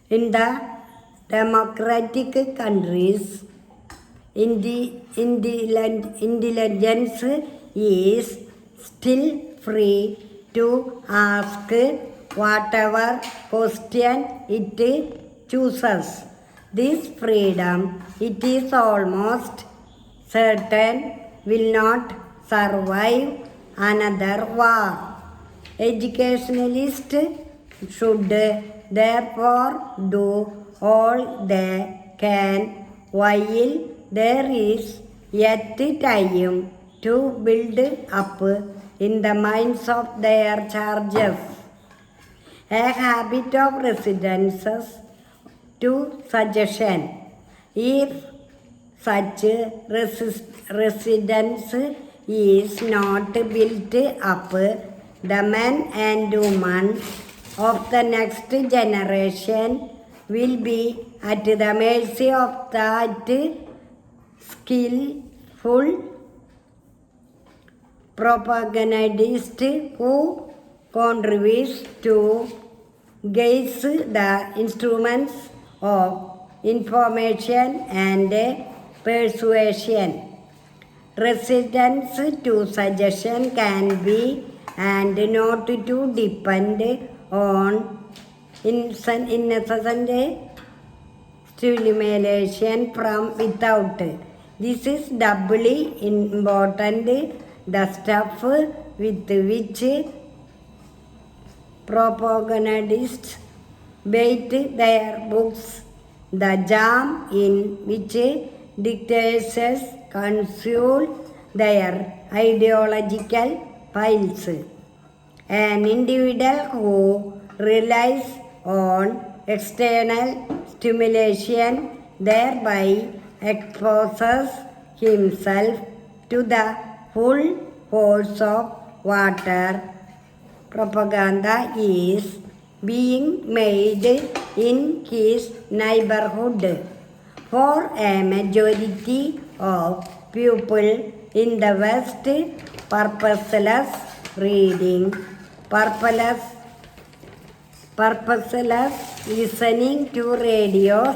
In the democratic countries, intelligence is still free to ask whatever question it chooses. This freedom, it is almost certain, will not survive another war. Educationalists should therefore do all they can while there is yet time to build up in the minds of their charges a habit of resistance to suggestion. If such resistance is not built up, the men and women of the next generation will be at the mercy of that skillful propagandist who contributes to guise the instruments of information and persuasion. Resistance to suggestion can be and not to depend on incessant stimulation from without. This is doubly important. The stuff with which propagandists bait their books, the jam in which dictators consume their ideological piles. An individual who relies on external stimulation thereby exposes himself to the full force of water propaganda is being made in his neighborhood. For a majority of people in the West, purposeless reading, purposeless listening to radios,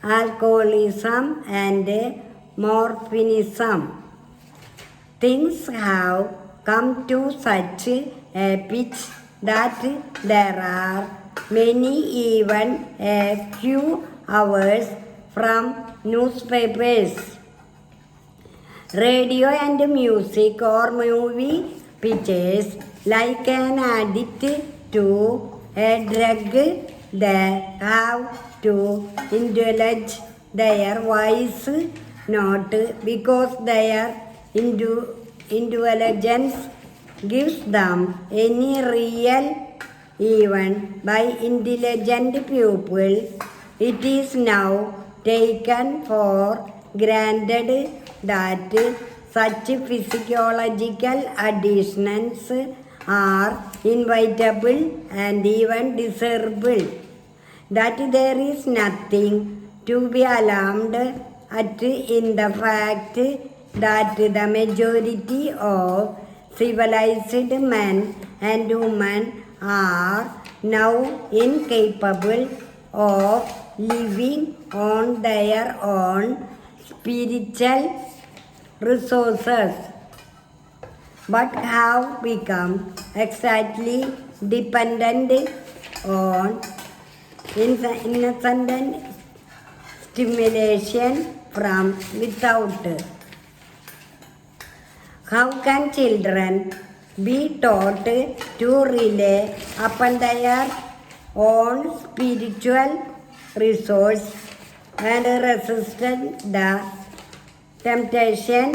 alcoholism and morphinism. Things have come to such a pitch that there are many even a few hours from newspapers, radio and music or movie pictures like an addict to a drug. They have to indulge their vice not because their indulgence gives them any real, even by intelligent people. It is now taken for granted that such physiological additions are inevitable and even desirable, that there is nothing to be alarmed at in the fact that the majority of civilized men and women are now incapable of living on their own spiritual resources, but have become exactly dependent on incessant stimulation from without. How can children be taught to rely upon their own spiritual resource and resist the temptation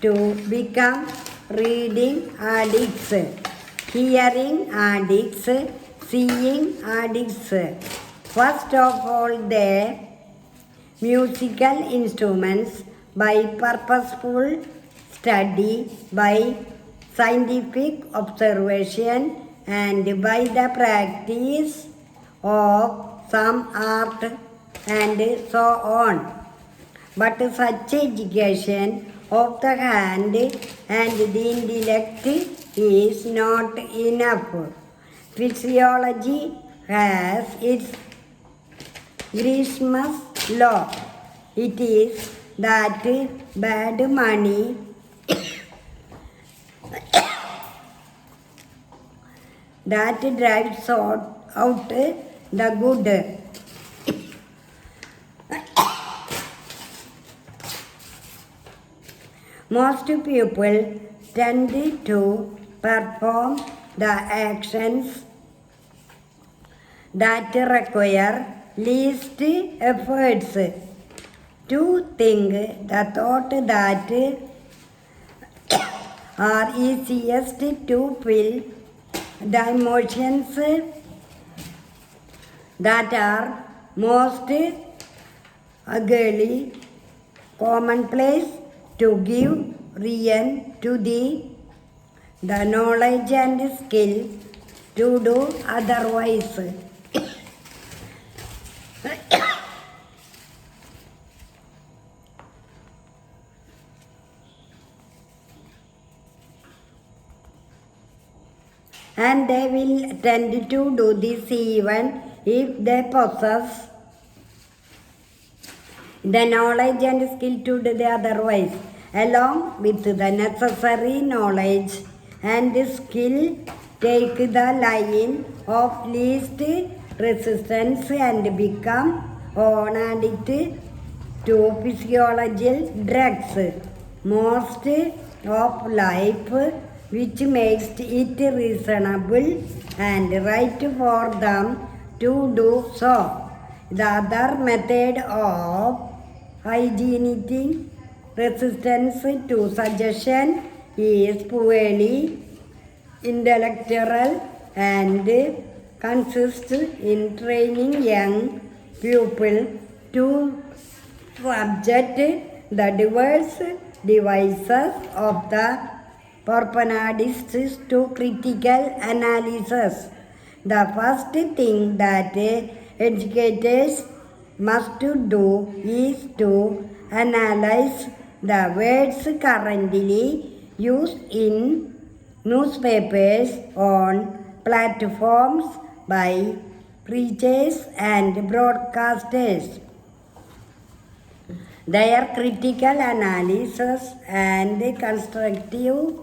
to become reading addicts, hearing addicts, seeing addicts? First of all, the musical instruments by purposeful study, by scientific observation, and by the practice of some art and so on. But such education of the hand and the intellect is not enough. Physiology has its Grishma's law. It is that bad money that drives out the good. Most people tend to perform the actions that require least efforts. To think the thought that are easiest to feel, the emotions that are most ugly, commonplace, to give rein to the knowledge and skill to do otherwise. And they will tend to do this even if they possess the knowledge and skill to do the otherwise. Along with the necessary knowledge and skill, take the line of least resistance and become an addict to physiological drugs. Most of life, which makes it reasonable and right for them to do so. The other method of hygienic resistance to suggestion is purely intellectual and consists in training young people to subject the diverse devices of the propagandists to critical analysis. The first thing that educators must do is to analyze the words currently used in newspapers on platforms by preachers and broadcasters. Their critical analysis and constructive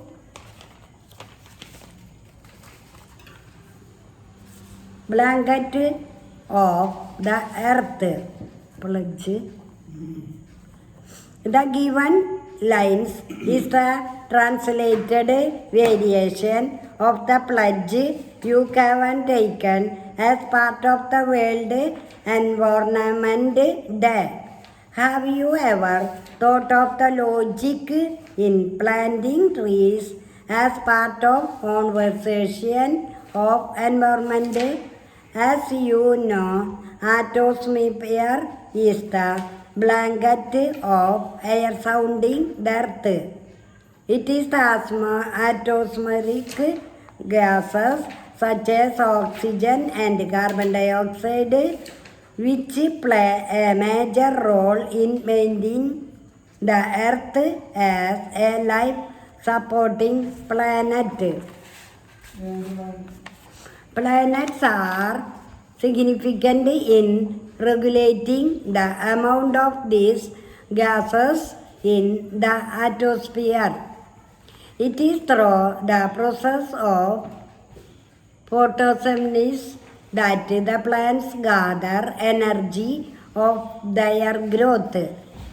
blanket of the earth. The given lines is the translated variation of the pledge you have taken as part of the World Environment Day. Have you ever thought of the logic in planting trees as part of conversation of environment? As you know, atmosphere is the blanket of air surrounding the earth. It is the atmospheric gases such as oxygen and carbon dioxide which play a major role in maintaining the earth as a life-supporting planet. Planets are significant in regulating the amount of these gases in the atmosphere. It is through the process of photosynthesis that the plants gather energy of their growth.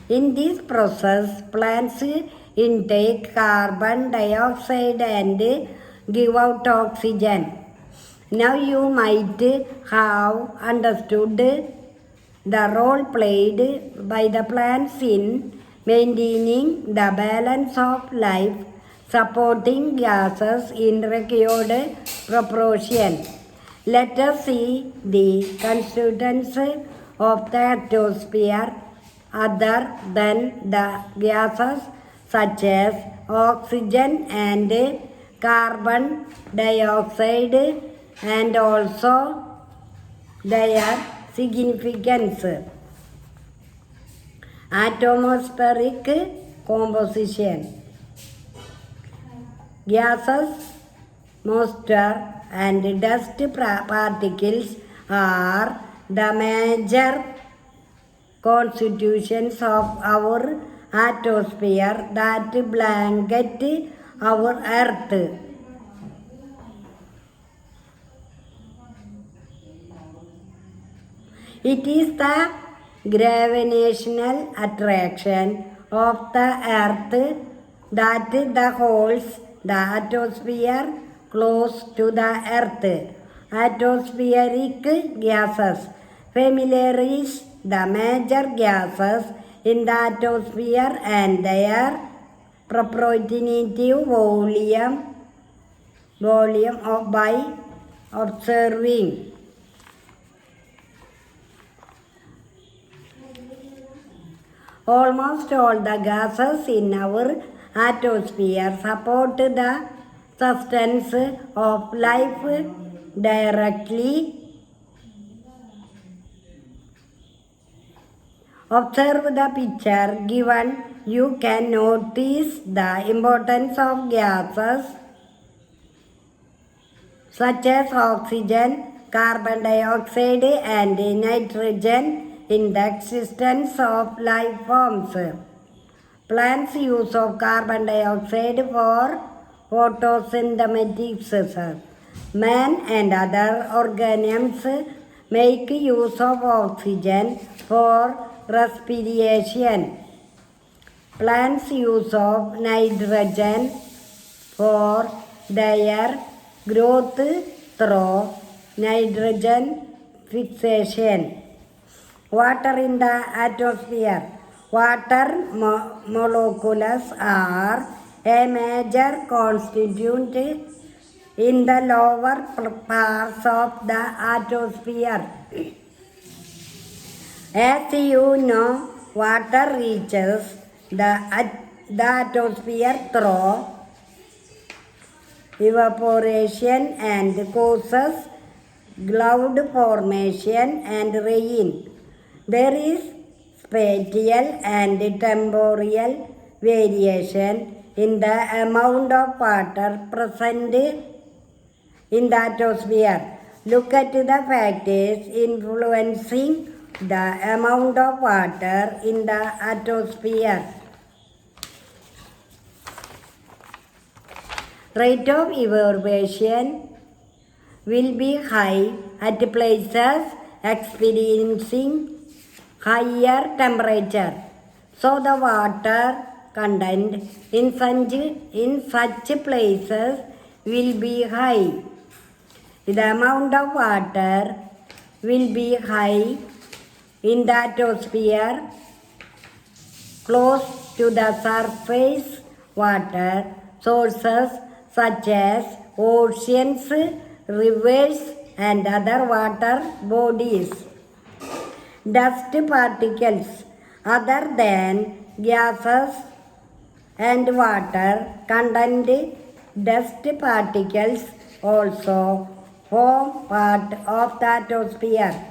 In this process, plants intake carbon dioxide and give out oxygen. Now you might have understood the role played by the plants in maintaining the balance of life supporting gases in record proportion. Let us see the constituents of the atmosphere other than the gases such as oxygen and carbon dioxide and also their significance. Atmospheric composition. Gases moisture and dust particles are the major constituents of our atmosphere that blanket our earth. It is the gravitational attraction of the earth that holds the atmosphere close to the earth. Atmospheric gases. Familiar is the major gases in the atmosphere and their proportionate volume by observing. Almost all the gases in our atmosphere support the sustenance of life directly. Observe the picture given. You can notice the importance of gases such as oxygen, carbon dioxide, and nitrogen in the existence of life forms. Plants' use of carbon dioxide for photosynthesis. Man and other organisms make use of oxygen for respiration. Plants' use of nitrogen for their growth through nitrogen fixation. Water in the atmosphere. Water molecules are a major constituent in the lower parts of the atmosphere. As you know, water reaches the atmosphere through evaporation and causes cloud formation and rain. There is spatial and temporal variation in the amount of water present in the atmosphere. Look at the factors influencing the amount of water in the atmosphere. Rate of evaporation will be high at places experiencing higher temperature, so the water content in such places will be high. The amount of water will be high in the atmosphere close to the surface. Water sources such as oceans, rivers, and other water bodies. Dust particles other than gases and water content. Dust particles also form part of the atmosphere.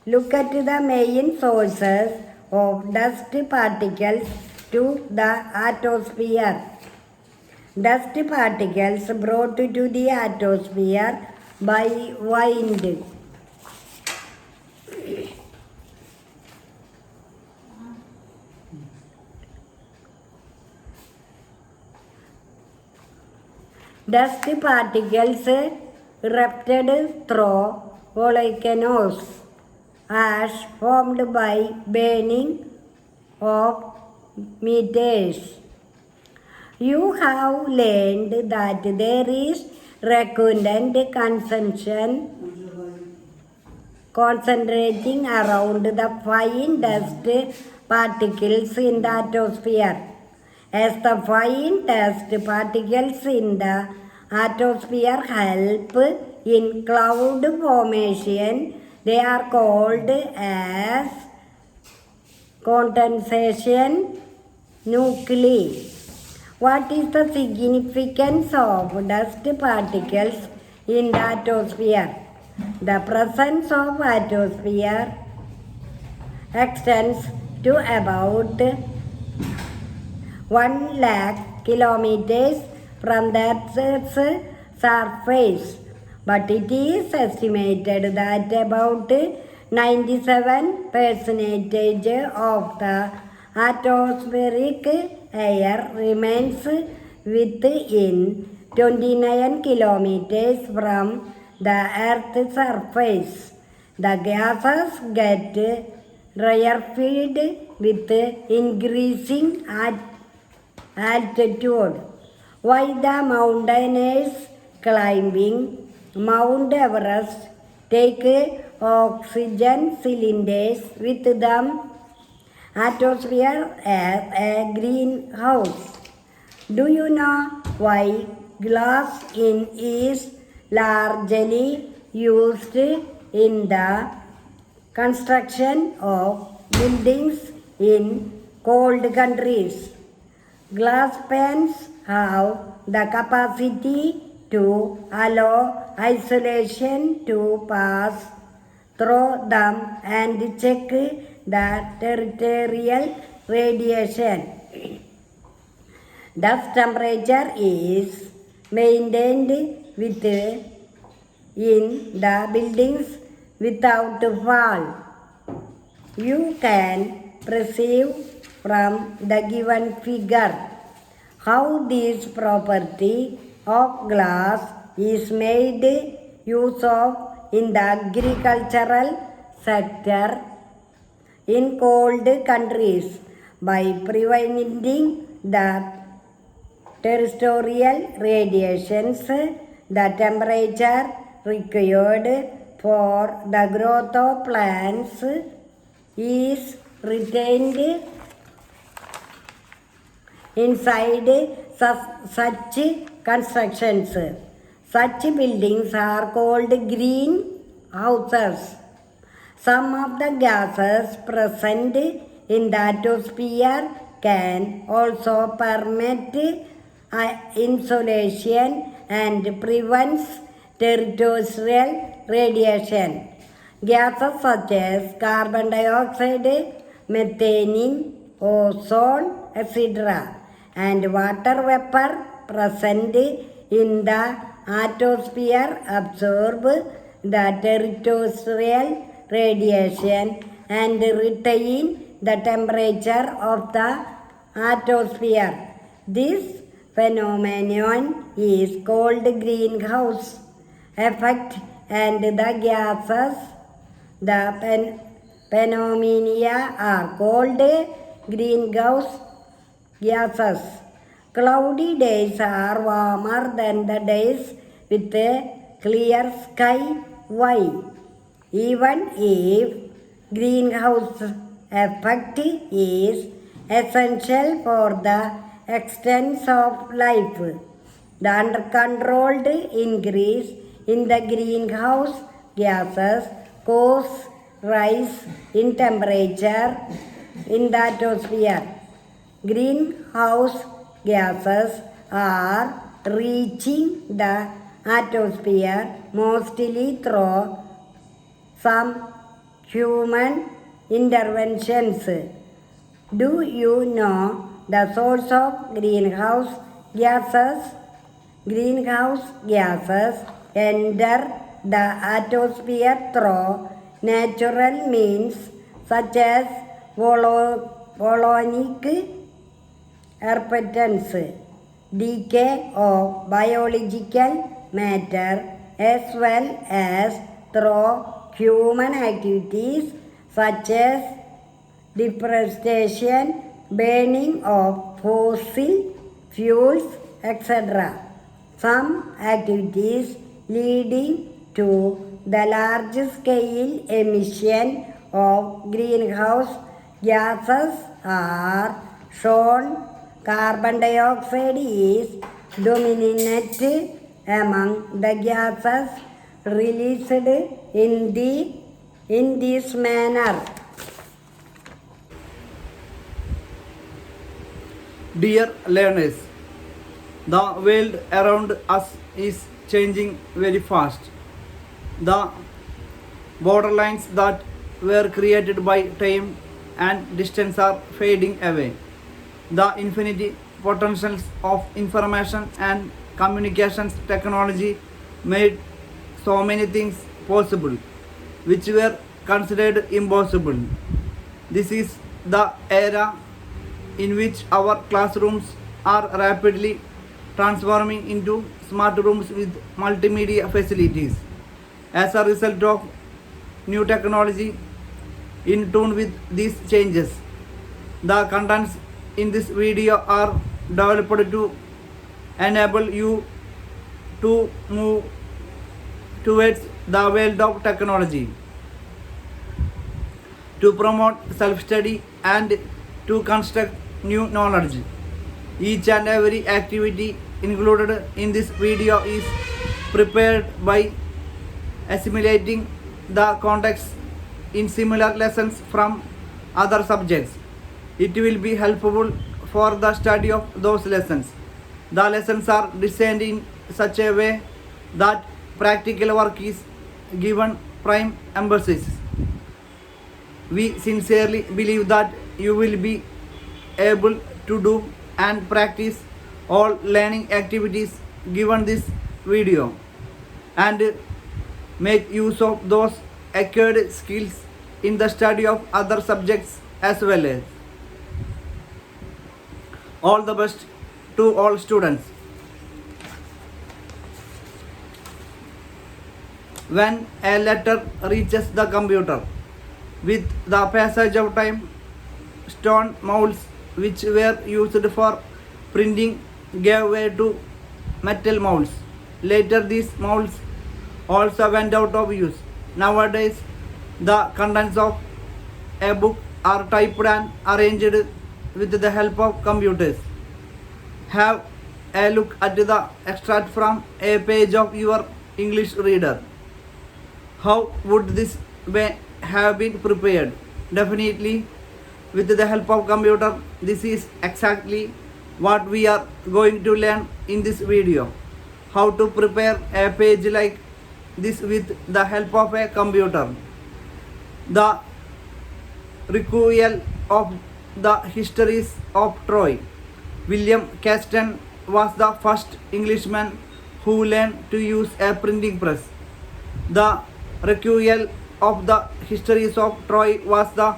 Look at the main sources of dust particles to the atmosphere. Dust particles brought to the atmosphere by wind. Dust particles erupted through volcanoes. Ash formed by burning of meteors. You have learned that there is recurrent consumption concentrating around the fine dust particles in the atmosphere. As the fine dust particles in the atmosphere help in cloud formation, they are called as condensation nuclei. What is the significance of dust particles in the atmosphere? The presence of atmosphere extends to about 1 lakh kilometers from the Earth's surface. But it is estimated that about 97% of the atmospheric air remains within 29 kilometers from the Earth's surface. The gases get rarefied with increasing altitude. Why the mountaineers climbing Mount Everest take oxygen cylinders with them atmosphere as a greenhouse? Do you know why glass is largely used in the construction of buildings in cold countries? Glass panes have the capacity to allow isolation to pass through them and check the territorial radiation. Thus, temperature is maintained in the buildings without fall. You can perceive from the given figure how this property of glass is made use of in the agricultural sector in cold countries by preventing the terrestrial radiations. The temperature required for the growth of plants is retained inside such constructions. Such buildings are called greenhouses. Some of the gases present in the atmosphere can also permit insulation and prevents terrestrial radiation. Gases such as carbon dioxide, methane, ozone, etc. and water vapor present in the atmosphere absorb the terrestrial radiation and retain the temperature of the atmosphere. This phenomenon is called greenhouse effect, and the gases, the phenomena are called greenhouse gases. Cloudy days are warmer than the days with a clear sky. Why? Even if greenhouse effect is essential for the extent of life, the uncontrolled increase in the greenhouse gases cause rise in temperature in the atmosphere. Greenhouse gases are reaching the atmosphere mostly through some human interventions. Do you know the source of greenhouse gases? Greenhouse gases enter the atmosphere through natural means such as volcanic eruptions, decay of biological matter, as well as through human activities such as deforestation, burning of fossil fuels, etc. Some activities leading to the large-scale emission of greenhouse gases are shown. Carbon dioxide is dominant among the gases released in this manner. Dear learners, the world around us is changing very fast. The borderlines that were created by time and distance are fading away. The infinite potentials of information and communications technology made so many things possible which were considered impossible. This is the era in which our classrooms are rapidly transforming into smart rooms with multimedia facilities. As a result of new technology in tune with these changes, the contents in this video are developed to enable you to move towards the world of technology, to promote self-study and to construct new knowledge. Each and every activity included in this video is prepared by assimilating the context in similar lessons from other subjects. It will be helpful for the study of those lessons. The lessons are designed in such a way that practical work is given prime emphasis. We sincerely believe that you will be able to do and practice all learning activities given this video and make use of those acquired skills in the study of other subjects as well. All the best to all students. When a letter reaches the computer, with the passage of time, stone molds which were used for printing gave way to metal molds. Later these molds also went out of use. Nowadays the contents of a book are typed and arranged with the help of computers. Have a look at the extract from a page of your English reader. How would this have been prepared? Definitely with the help of computer. This is exactly what we are going to learn in this video. How to prepare a page like this with the help of a computer. The requel of the histories of Troy. William Caston was the first Englishman who learned to use a printing press. The requel of the histories of Troy was the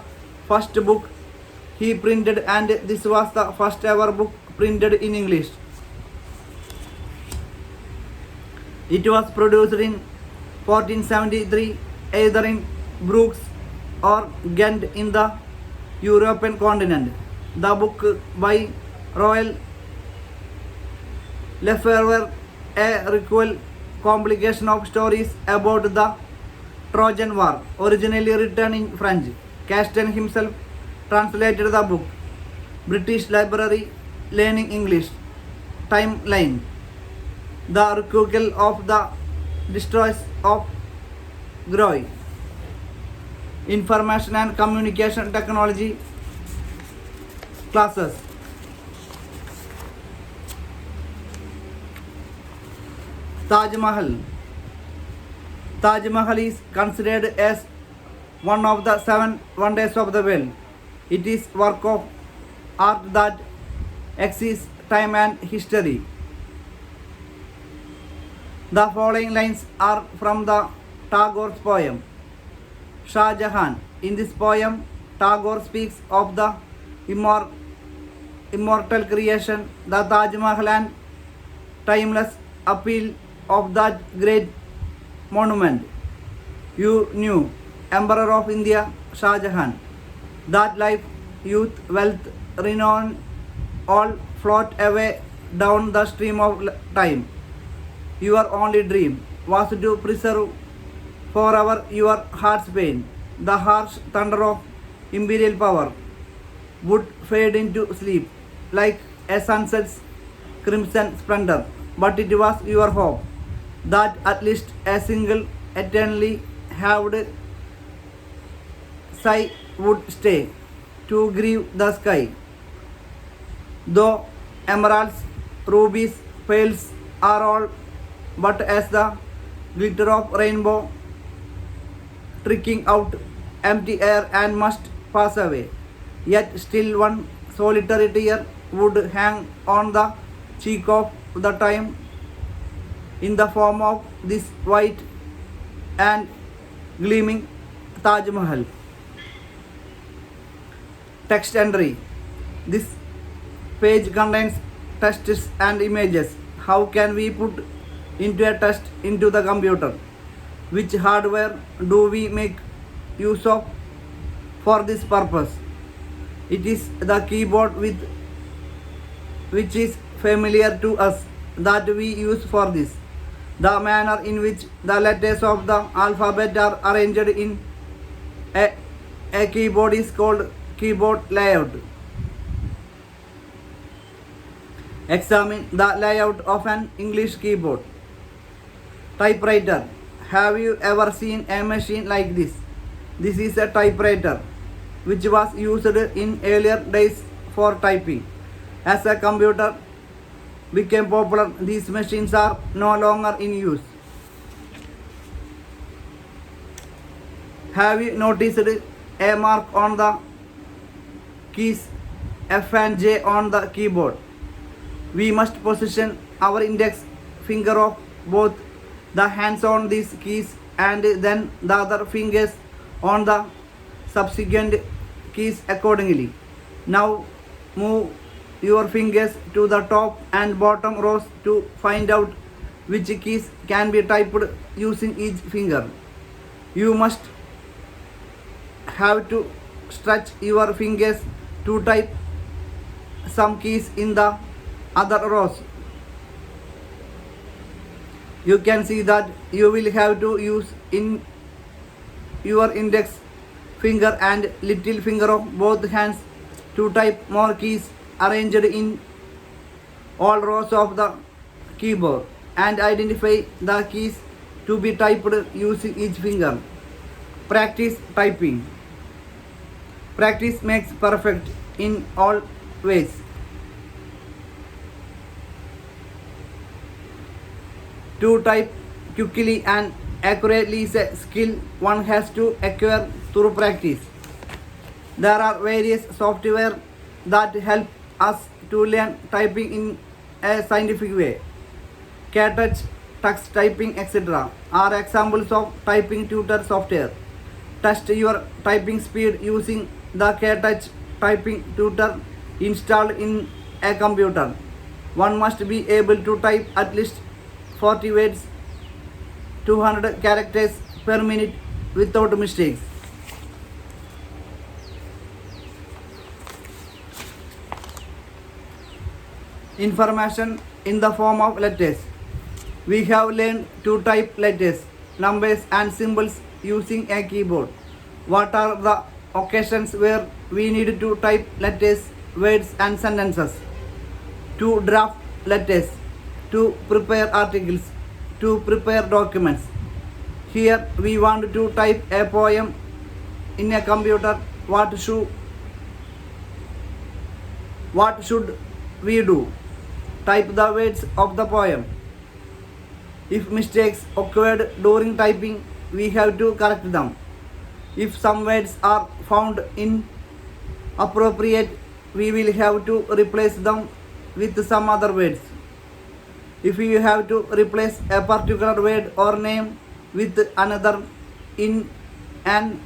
first book he printed, and this was the first ever book printed in English. It was produced in 1473 either in Brooks or Ghent in the European continent. The book by Royal Lefebvre, a requel complication of stories about the Trojan War, originally written in French. Caston himself translated the book. British Library, Learning English. Timeline. The requel of the destroys of Groy. Information and Communication Technology classes. Taj Mahal. Taj Mahal is considered as one of the 7 wonders of the world. It is work of art that exceeds time and history. The following lines are from the Tagore's poem Shah Jahan. In this poem, Tagore speaks of the immortal creation, the Taj Mahal, and timeless appeal of that great monument. You knew, Emperor of India, Shah Jahan, that life, youth, wealth, renown all float away down the stream of time. Your only dream was to preserve forever your heart's pain. The harsh thunder of imperial power would fade into sleep like a sunset's crimson splendor. But it was your hope that at least a single eternally haved sigh would stay to grieve the sky. Though emeralds, rubies, pearls are all but as the glitter of rainbow tricking out empty air and must pass away, yet still one solitary tear would hang on the cheek of the time in the form of this white and gleaming Taj Mahal. Text entry. This page contains texts and images. How can we put into a text into the computer? Which hardware do we make use of for this purpose? It is the keyboard which is familiar to us that we use for this. The manner in which the letters of the alphabet are arranged in a keyboard is called keyboard layout. Examine the layout of an English keyboard. Typewriter. Have you ever seen a machine like this? This is a typewriter which was used in earlier days for typing. As a computer became popular, these machines are no longer in use. Have you noticed a mark on the keys F and J on the keyboard? We must position our index finger of both the hands on these keys and then the other fingers on the subsequent keys accordingly. Now move your fingers to the top and bottom rows to find out which keys can be typed using each finger. You must have to stretch your fingers to type some keys in the other rows. You can see that you will have to use in your index finger and little finger of both hands to type more keys arranged in all rows of the keyboard and identify the keys to be typed using each finger. Practice typing. Practice makes perfect in all ways. To type quickly and accurately is a skill one has to acquire through practice. There are various software that help us to learn typing in a scientific way. K-Touch, Tux Typing, etc. are examples of typing tutor software. Test your typing speed using the K-Touch typing tutor installed in a computer. One must be able to type at least 40 words, 200 characters per minute without mistakes. Information in the form of letters. We have learned to type letters, numbers and symbols using a keyboard. What are the occasions where we need to type letters, words and sentences? To draft letters, to prepare articles, to prepare documents. Here we want to type a poem in a computer. What should we do? Type the words of the poem. If mistakes occurred during typing, we have to correct them. If some words are found inappropriate, we will have to replace them with some other words. If you have to replace a particular word or name with another in an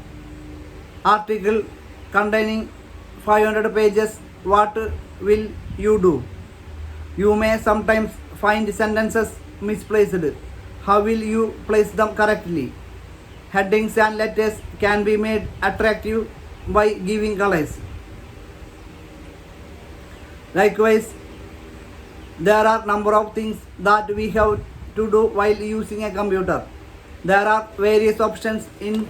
article containing 500 pages, what will you do? You may sometimes find sentences misplaced. How will you place them correctly? Headings and letters can be made attractive by giving colors. Likewise, there are number of things that we have to do while using a computer. There are various options in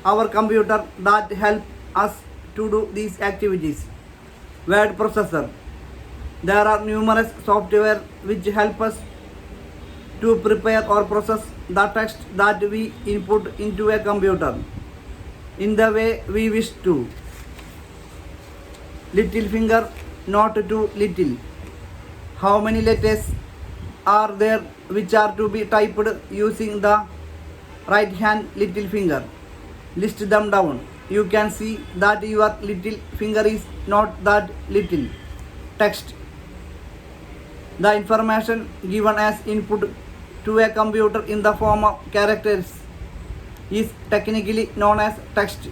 our computer that help us to do these activities. Word processor. There are numerous software which help us to prepare or process the text that we input into a computer in the way we wish to. Little finger, not too little. How many letters are there which are to be typed using the right hand little finger? List them down. You can see that your little finger is not that little. Text. The information given as input to a computer in the form of characters is technically known as text.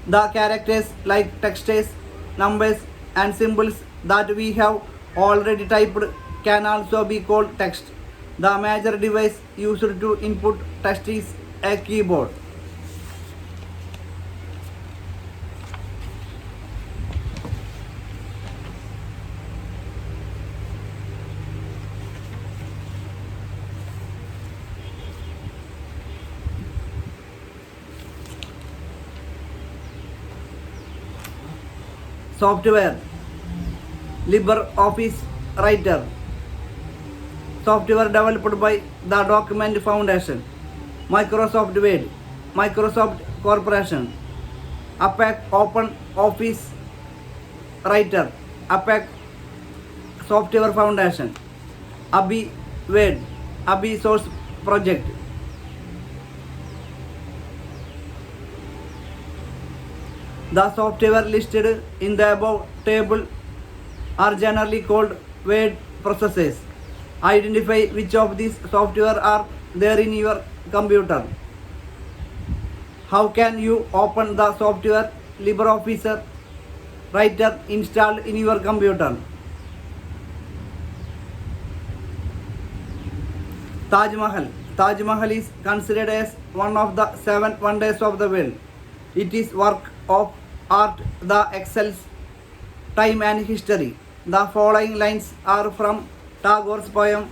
The characters like texts, numbers and symbols that we have already typed can also be called text. The major device used to input text is a keyboard. Software. LibreOffice Writer. Software developed by the Document Foundation. Microsoft Word. Microsoft Corporation. APAC Open Office Writer. APAC Software Foundation. ABI Word. ABI Source Project. The software listed in the above table are generally called word processors. Identify which of these software are there in your computer. How can you open the software LibreOffice Writer installed in your computer? Taj Mahal. Taj Mahal is considered as one of the 7 wonders of the world. It is work of art that excels time and history. The following lines are from Tagore's poem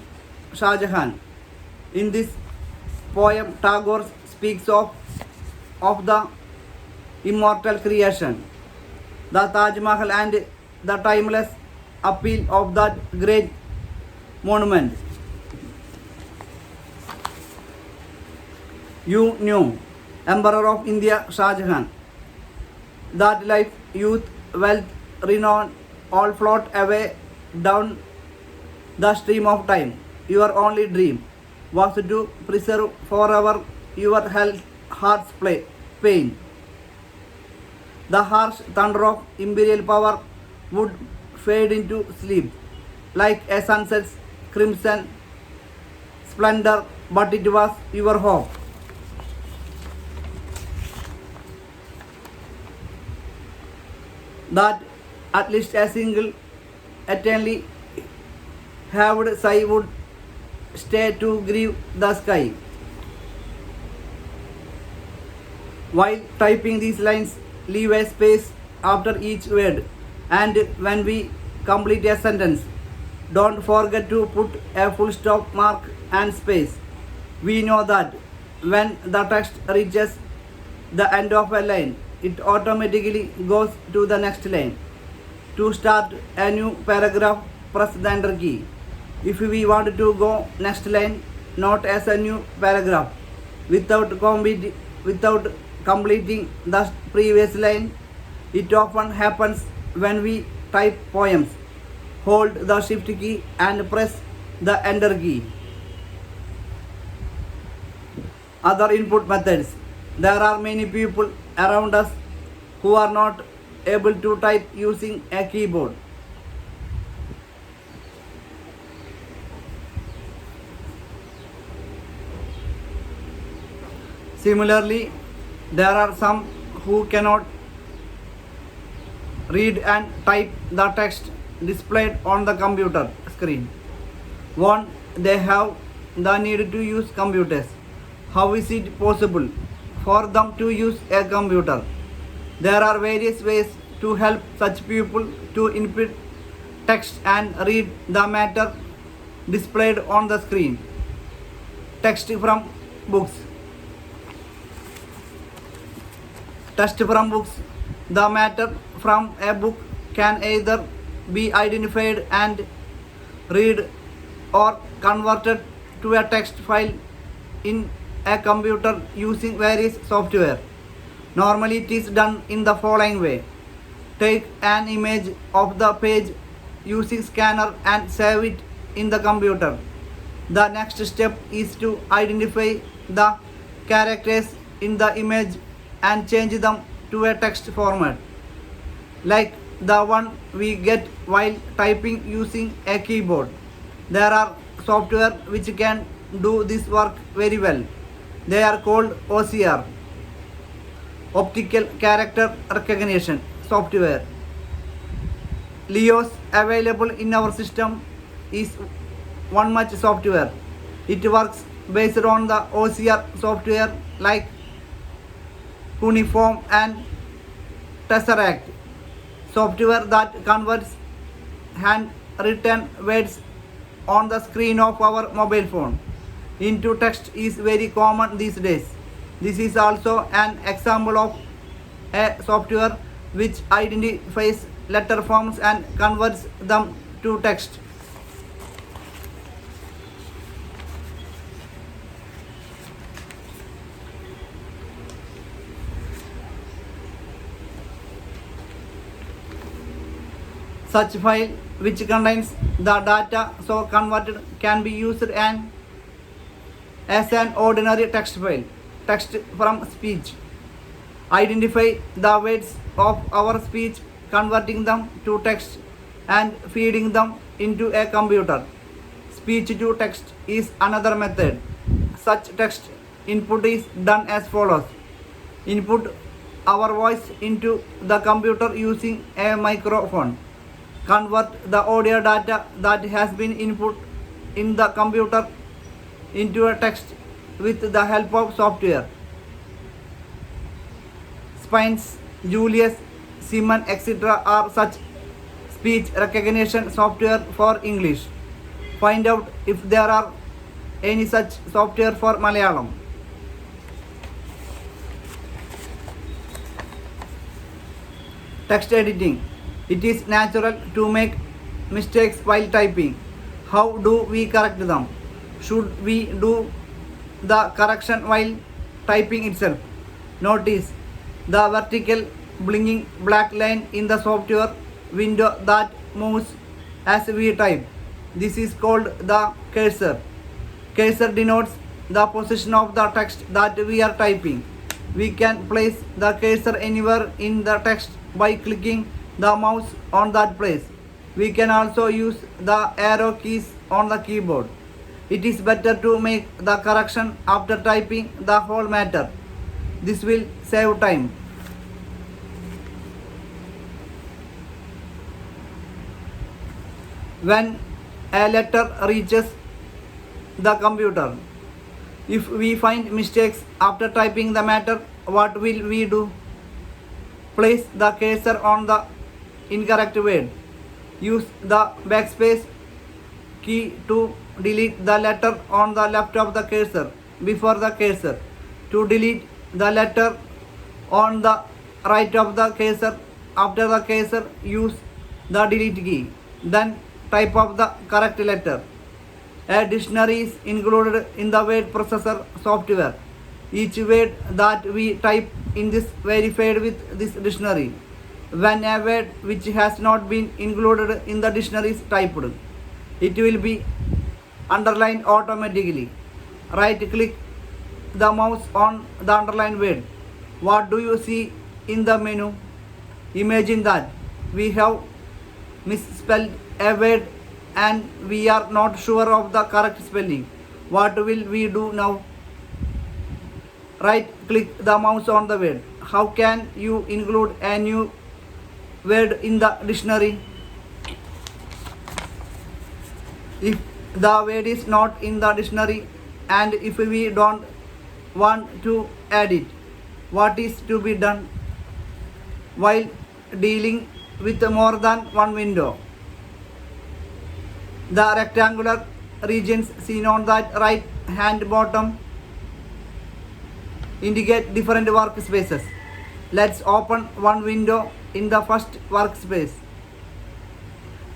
Shah Jahan. In this poem, Tagore speaks of the immortal creation, the Taj Mahal, and the timeless appeal of that great monument. You knew, Emperor of India Shah Jahan, that life, youth, wealth, renown all float away down the stream of time. Your only dream was to preserve forever your heart's pain. The harsh thunder of imperial power would fade into sleep like a sunset's crimson splendor, but it was your hope. That at least a single eternally haved sigh would stay to grieve the sky. While typing these lines, leave a space after each word, and when we complete a sentence, don't forget to put a full stop mark and space. We know that when the text reaches the end of a line, it automatically goes to the next line. To start a new paragraph, press the enter key. If we want to go next line, not as a new paragraph, without completing the previous line, it often happens when we type poems. Hold the shift key and press the enter key. Other input methods. There are many people around us who are not able to type using a keyboard. Similarly, there are some who cannot read and type the text displayed on the computer screen. Won't they have the need to use computers? How is it possible for them to use a computer? There are various ways to help such people to input text and read the matter displayed on the screen. Text from books. Text from books. The matter from a book can either be identified and read or converted to a text file in a computer using various software. Normally it is done in the following way. Take an image of the page using scanner and save it in the computer. The next step is to identify the characters in the image and change them to a text format, like the one we get while typing using a keyboard. There are software which can do this work very well. They are called OCR, Optical Character Recognition software. Leos available in our system is one much software. It works based on the OCR software like Cuneiform and Tesseract software that converts handwritten words on the screen of our mobile phone into text is very common these days. This is also an example of a software which identifies letter forms and converts them to text. Such file which contains the data so converted can be used as an ordinary text file, text from speech. Identify the words of our speech, converting them to text and feeding them into a computer. Speech to text is another method. Such text input is done as follows. Input our voice into the computer using a microphone. Convert the audio data that has been input in the computer into a text with the help of software. Spines, Julius, Simon, etc. are such speech recognition software for English. Find out if there are any such software for Malayalam. Text editing. It is natural to make mistakes while typing. How do we correct them? Should we do the correction while typing itself? Notice the vertical blinking black line in the software window that moves as we type. This is called the cursor. Cursor denotes the position of the text that we are typing. We can place the cursor anywhere in the text by clicking the mouse on that place. We can also use the arrow keys on the keyboard. It is better to make the correction after typing the whole matter. This will save time. When a letter reaches the computer, if we find mistakes after typing the matter, what will we do? Place the cursor on the incorrect word. Use the backspace key to delete the letter on the left of the cursor before the cursor. To delete the letter on the right of the cursor after the cursor, use the delete key. Then type of the correct letter. A dictionary is included in the word processor software. Each word that we type in this verified with this dictionary. When a word which has not been included in the dictionary is typed, it will be underlined automatically. Right click the mouse on the underlined word. What do you see in the menu? Imagine that we have misspelled a word and we are not sure of the correct spelling. What will we do now? Right click the mouse on the word. How can you include a new word in the dictionary? If the word is not in the dictionary and if we don't want to add it, what is to be done? While dealing with more than one window, the rectangular regions seen on that right hand bottom indicate different workspaces. Let's open one window in the first workspace.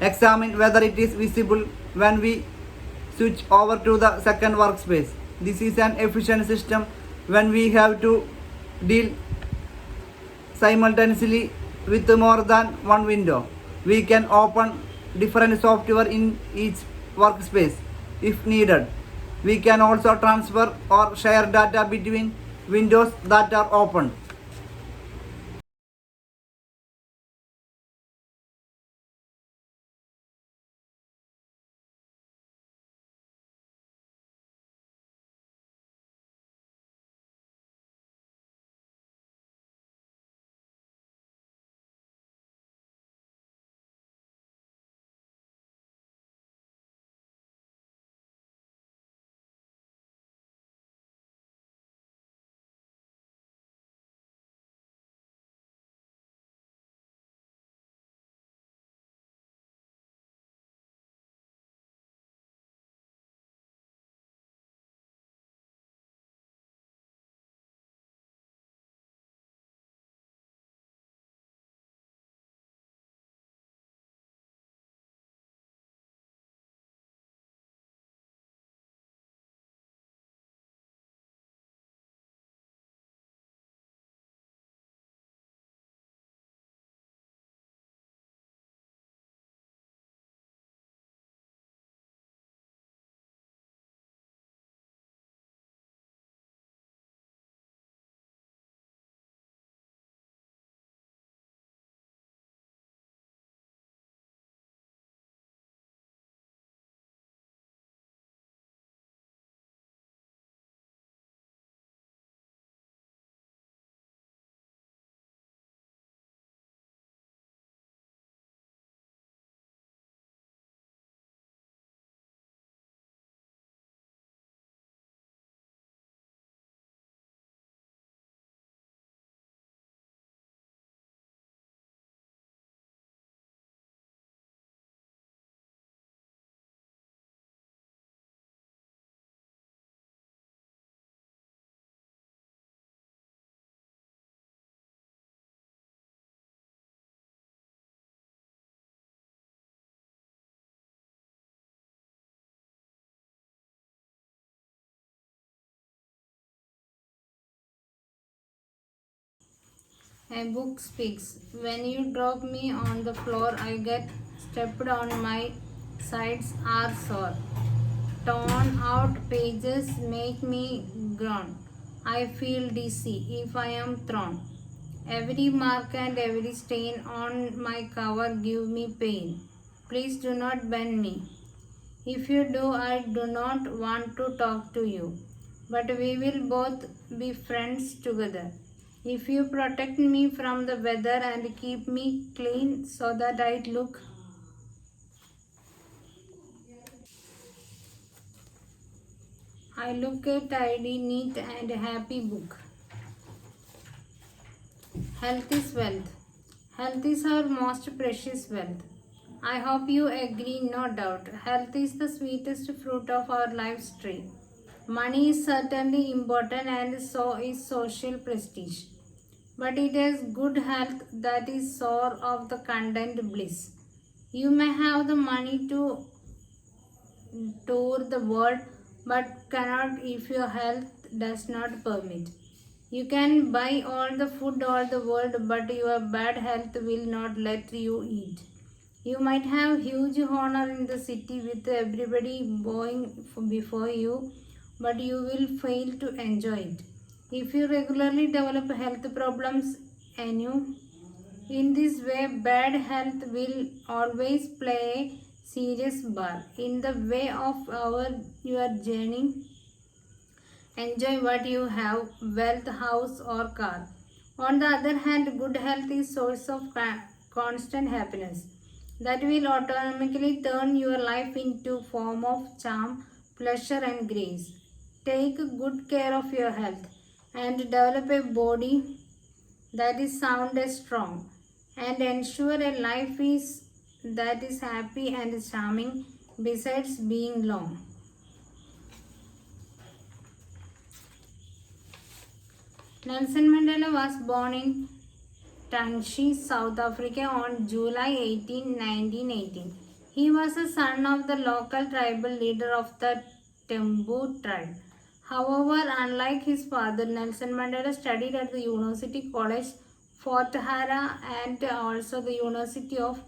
Examine whether it is visible when we switch over to the second workspace. This is an efficient system when we have to deal simultaneously with more than one window. We can open different software in each workspace if needed. We can also transfer or share data between windows that are open. A book speaks. When you drop me on the floor, I get stepped on, my sides are sore. Torn out pages make me groan. I feel dizzy if I am thrown. Every mark and every stain on my cover give me pain. Please do not bend me. If you do, I do not want to talk to you. But we will both be friends together. If you protect me from the weather and keep me clean so that I look a tidy, neat and happy book. Health is wealth. Health is our most precious wealth. I hope you agree, no doubt. Health is the sweetest fruit of our life's tree. Money is certainly important and so is social prestige. But it is good health that is source of the content bliss. You may have the money to tour the world but cannot if your health does not permit. You can buy all the food all the world but your bad health will not let you eat. You might have huge honor in the city with everybody bowing before you, but you will fail to enjoy it. If you regularly develop health problems anew, in this way, bad health will always play a serious bar in the way of your journey. Enjoy what you have, wealth, house or car. On the other hand, good health is source of constant happiness that will automatically turn your life into form of charm, pleasure and grace. Take good care of your health and develop a body that is sound and strong, and ensure a life is that is happy and charming besides being long. Nelson Mandela was born in Tanshi, South Africa on July 18, 1918. He was the son of the local tribal leader of the Tembu tribe. However, unlike his father, Nelson Mandela studied at the University College Fort Hare and also the University of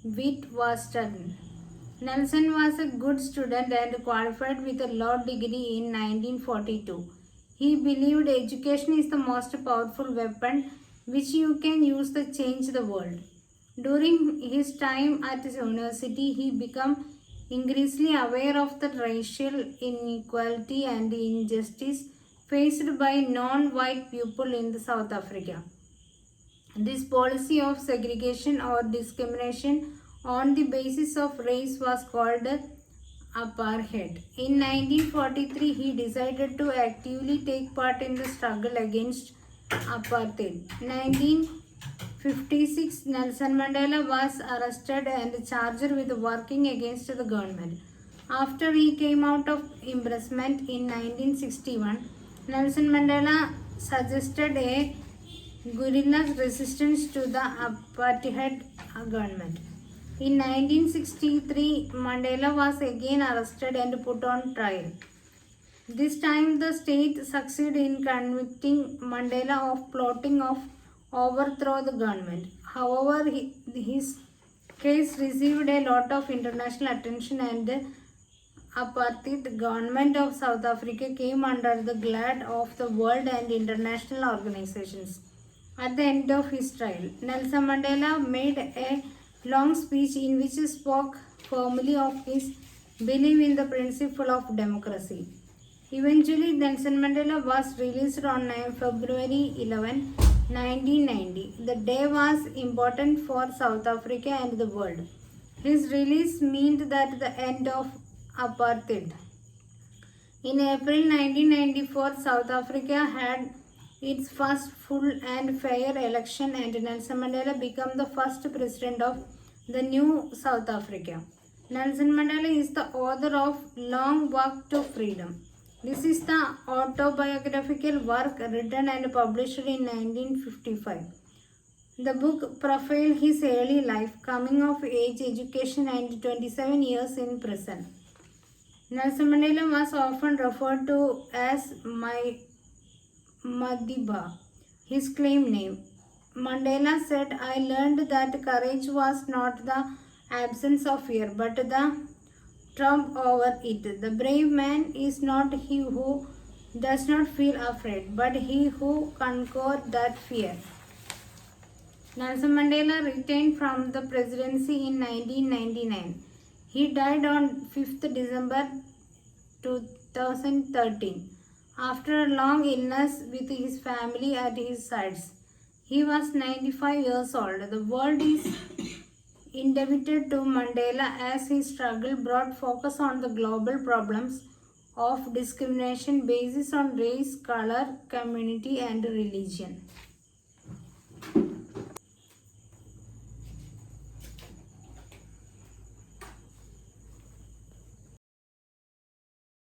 Witwatersrand. Nelson was a good student and qualified with a law degree in 1942. He believed education is the most powerful weapon which you can use to change the world. During his time at the university, he became increasingly aware of the racial inequality and injustice faced by non-white people in the South Africa. This policy of segregation or discrimination on the basis of race was called apartheid. In 1943, he decided to actively take part in the struggle against apartheid. 1956, Nelson Mandela was arrested and charged with working against the government. After he came out of imprisonment in 1961, Nelson Mandela suggested a guerrilla resistance to the apartheid government. In 1963, Mandela was again arrested and put on trial. This time, the state succeeded in convicting Mandela of plotting of overthrow the government. However, his case received a lot of international attention and the apartheid government of South Africa came under the glare of the world and international organizations. At the end of his trial, Nelson Mandela made a long speech in which he spoke firmly of his belief in the principle of democracy. Eventually, Nelson Mandela was released on February 11, 1990. The day was important for South Africa and the world. His release meant that the end of apartheid. In April 1994, South Africa had its first full and fair election and Nelson Mandela became the first president of the new South Africa. Nelson Mandela is the author of Long Walk to Freedom. This is the autobiographical work written and published in 1955. The book profiles his early life, coming of age, education and 27 years in prison. Nelson Mandela was often referred to as Madiba, his claim name. Mandela said, I learned that courage was not the absence of fear, but the trump over it. The brave man is not he who does not feel afraid, but he who conquers that fear. Nelson Mandela retired from the presidency in 1999. He died on 5th December 2013 after a long illness with his family at his sides. He was 95 years old. The world is indebted to Mandela as his struggle brought focus on the global problems of discrimination based on race, color, community, and religion.